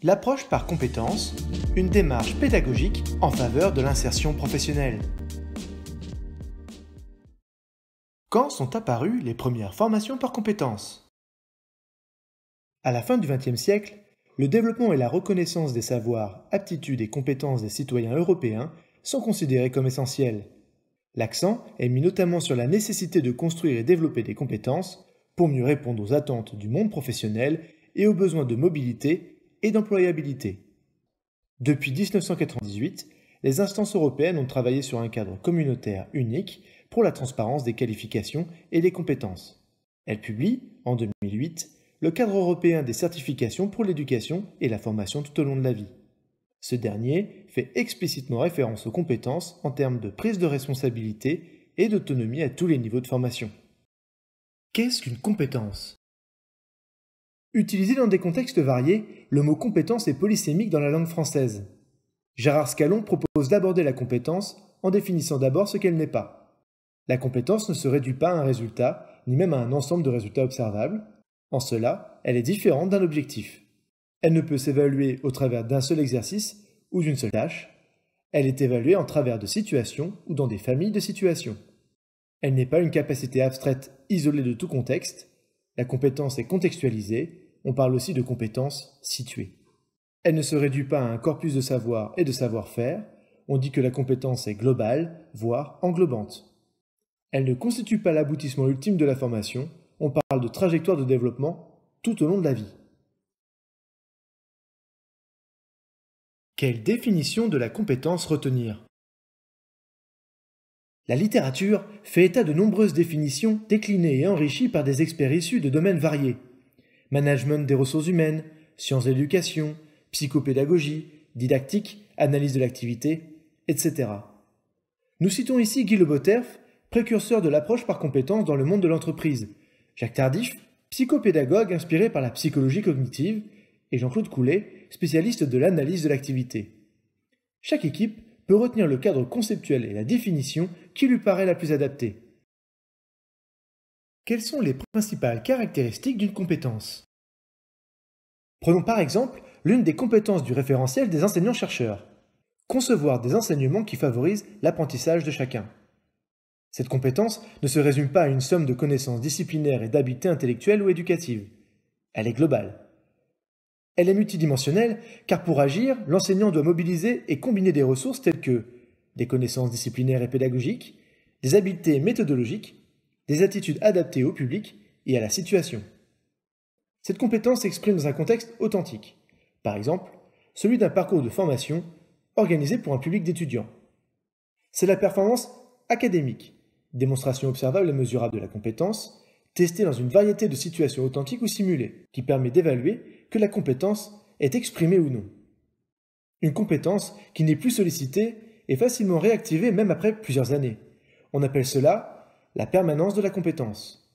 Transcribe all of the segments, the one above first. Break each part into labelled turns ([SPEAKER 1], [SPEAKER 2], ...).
[SPEAKER 1] L'approche par compétences, une démarche pédagogique en faveur de l'insertion professionnelle. Quand sont apparues les premières formations par compétences? À la fin du XXe siècle, le développement et la reconnaissance des savoirs, aptitudes et compétences des citoyens européens sont considérés comme essentiels. L'accent est mis notamment sur la nécessité de construire et développer des compétences pour mieux répondre aux attentes du monde professionnel et aux besoins de mobilité et d'employabilité. Depuis 1998, les instances européennes ont travaillé sur un cadre communautaire unique pour la transparence des qualifications et des compétences. Elles publient, en 2008, le cadre européen des certifications pour l'éducation et la formation tout au long de la vie. Ce dernier fait explicitement référence aux compétences en termes de prise de responsabilité et d'autonomie à tous les niveaux de formation. Qu'est-ce qu'une compétence? Utilisé dans des contextes variés, le mot compétence est polysémique dans la langue française. Gérard Scallon propose d'aborder la compétence en définissant d'abord ce qu'elle n'est pas. La compétence ne se réduit pas à un résultat, ni même à un ensemble de résultats observables. En cela, elle est différente d'un objectif. Elle ne peut s'évaluer au travers d'un seul exercice ou d'une seule tâche. Elle est évaluée en travers de situations ou dans des familles de situations. Elle n'est pas une capacité abstraite isolée de tout contexte. La compétence est contextualisée. On parle aussi de compétences situées. Elle ne se réduit pas à un corpus de savoir et de savoir-faire. On dit que la compétence est globale, voire englobante. Elle ne constitue pas l'aboutissement ultime de la formation. On parle de trajectoire de développement tout au long de la vie. Quelle définition de la compétence retenir? La littérature fait état de nombreuses définitions déclinées et enrichies par des experts issus de domaines variés. Management des ressources humaines, sciences de l'éducation, psychopédagogie, didactique, analyse de l'activité, etc. Nous citons ici Guy Le Botterf, précurseur de l'approche par compétences dans le monde de l'entreprise, Jacques Tardif, psychopédagogue inspiré par la psychologie cognitive, et Jean-Claude Coulet, spécialiste de l'analyse de l'activité. Chaque équipe peut retenir le cadre conceptuel et la définition qui lui paraît la plus adaptée. Quelles sont les principales caractéristiques d'une compétence? Prenons par exemple l'une des compétences du référentiel des enseignants-chercheurs. Concevoir des enseignements qui favorisent l'apprentissage de chacun. Cette compétence ne se résume pas à une somme de connaissances disciplinaires et d'habiletés intellectuelles ou éducatives. Elle est globale. Elle est multidimensionnelle car pour agir, l'enseignant doit mobiliser et combiner des ressources telles que des connaissances disciplinaires et pédagogiques, des habiletés méthodologiques, des attitudes adaptées au public et à la situation. Cette compétence s'exprime dans un contexte authentique, par exemple celui d'un parcours de formation organisé pour un public d'étudiants. C'est la performance académique, démonstration observable et mesurable de la compétence, testée dans une variété de situations authentiques ou simulées, qui permet d'évaluer que la compétence est exprimée ou non. Une compétence qui n'est plus sollicitée est facilement réactivée même après plusieurs années. On appelle cela la permanence de la compétence.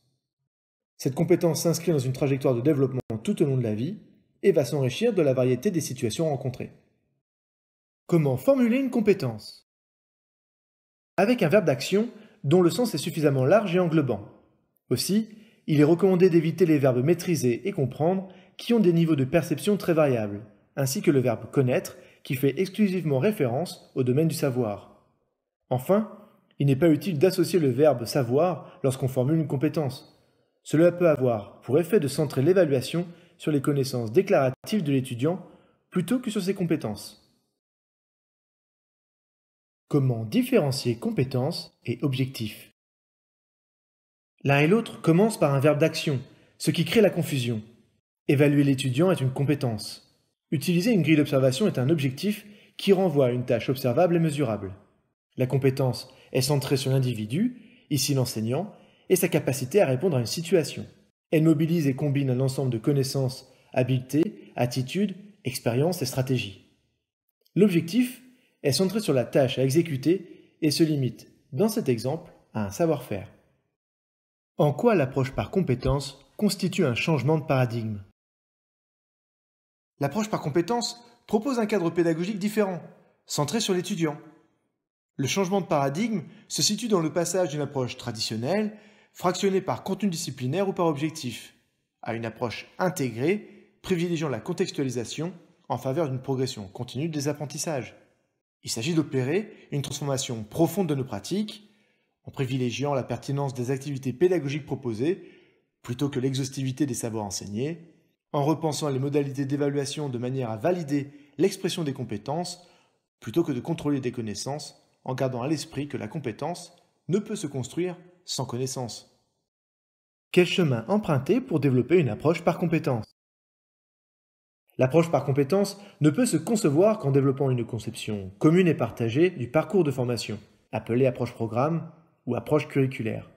[SPEAKER 1] Cette compétence s'inscrit dans une trajectoire de développement tout au long de la vie et va s'enrichir de la variété des situations rencontrées. Comment formuler une compétence? Avec un verbe d'action dont le sens est suffisamment large et englobant. Aussi, il est recommandé d'éviter les verbes maîtriser et comprendre qui ont des niveaux de perception très variables, ainsi que le verbe connaître qui fait exclusivement référence au domaine du savoir. Enfin, il n'est pas utile d'associer le verbe savoir lorsqu'on formule une compétence. Cela peut avoir pour effet de centrer l'évaluation sur les connaissances déclaratives de l'étudiant plutôt que sur ses compétences. Comment différencier compétences et objectifs? L'un et l'autre commencent par un verbe d'action, ce qui crée la confusion. Évaluer l'étudiant est une compétence. Utiliser une grille d'observation est un objectif qui renvoie à une tâche observable et mesurable. La compétence est centrée sur l'individu, ici l'enseignant, et sa capacité à répondre à une situation. Elle mobilise et combine un ensemble de connaissances, habiletés, attitudes, expériences et stratégies. L'objectif est centré sur la tâche à exécuter et se limite, dans cet exemple, à un savoir-faire. En quoi l'approche par compétences constitue un changement de paradigme? L'approche par compétences propose un cadre pédagogique différent, centré sur l'étudiant. Le changement de paradigme se situe dans le passage d'une approche traditionnelle, fractionnée par contenu disciplinaire ou par objectif, à une approche intégrée, privilégiant la contextualisation en faveur d'une progression continue des apprentissages. Il s'agit d'opérer une transformation profonde de nos pratiques, en privilégiant la pertinence des activités pédagogiques proposées plutôt que l'exhaustivité des savoirs enseignés, en repensant les modalités d'évaluation de manière à valider l'expression des compétences plutôt que de contrôler des connaissances, en gardant à l'esprit que la compétence ne peut se construire sans connaissance. Quel chemin emprunter pour développer une approche par compétence? L'approche par compétence ne peut se concevoir qu'en développant une conception commune et partagée du parcours de formation, appelée approche programme ou approche curriculaire.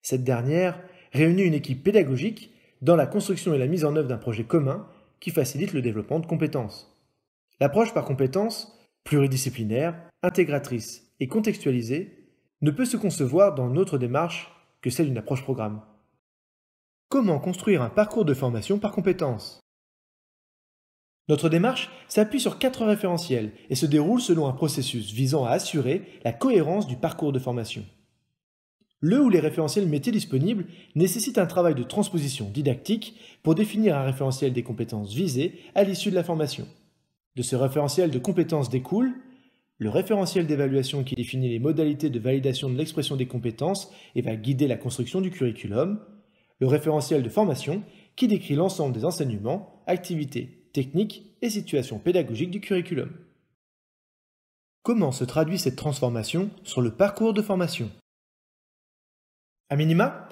[SPEAKER 1] Cette dernière réunit une équipe pédagogique dans la construction et la mise en œuvre d'un projet commun qui facilite le développement de compétences. L'approche par compétence, pluridisciplinaire, intégratrice et contextualisée, ne peut se concevoir dans notre démarche que celle d'une approche programme. Comment construire un parcours de formation par compétences? Notre démarche s'appuie sur 4 référentiels et se déroule selon un processus visant à assurer la cohérence du parcours de formation. Le ou les référentiels métiers disponibles nécessitent un travail de transposition didactique pour définir un référentiel des compétences visées à l'issue de la formation. De ce référentiel de compétences découle le référentiel d'évaluation qui définit les modalités de validation de l'expression des compétences et va guider la construction du curriculum, le référentiel de formation qui décrit l'ensemble des enseignements, activités, techniques et situations pédagogiques du curriculum. Comment se traduit cette transformation sur le parcours de formation? A minima,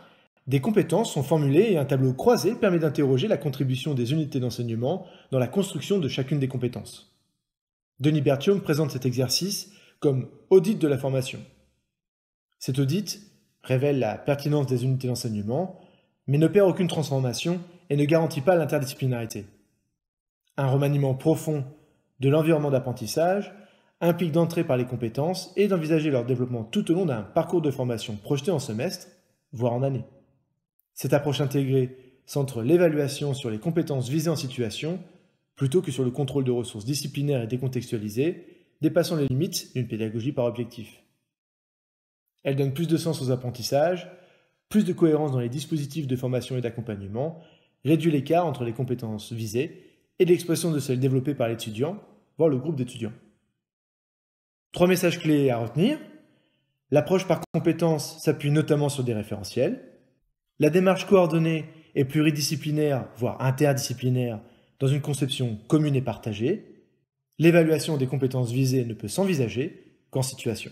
[SPEAKER 1] des compétences sont formulées et un tableau croisé permet d'interroger la contribution des unités d'enseignement dans la construction de chacune des compétences. Denis Berthiaume présente cet exercice comme audit de la formation. Cet audit révèle la pertinence des unités d'enseignement, mais n'opère aucune transformation et ne garantit pas l'interdisciplinarité. Un remaniement profond de l'environnement d'apprentissage implique d'entrer par les compétences et d'envisager leur développement tout au long d'un parcours de formation projeté en semestre, voire en année. Cette approche intégrée centre l'évaluation sur les compétences visées en situation plutôt que sur le contrôle de ressources disciplinaires et décontextualisées, dépassant les limites d'une pédagogie par objectif. Elle donne plus de sens aux apprentissages, plus de cohérence dans les dispositifs de formation et d'accompagnement, réduit l'écart entre les compétences visées et l'expression de celles développées par l'étudiant, voire le groupe d'étudiants. 3 messages clés à retenir. L'approche par compétences s'appuie notamment sur des référentiels. La démarche coordonnée est pluridisciplinaire, voire interdisciplinaire, dans une conception commune et partagée. L'évaluation des compétences visées ne peut s'envisager qu'en situation.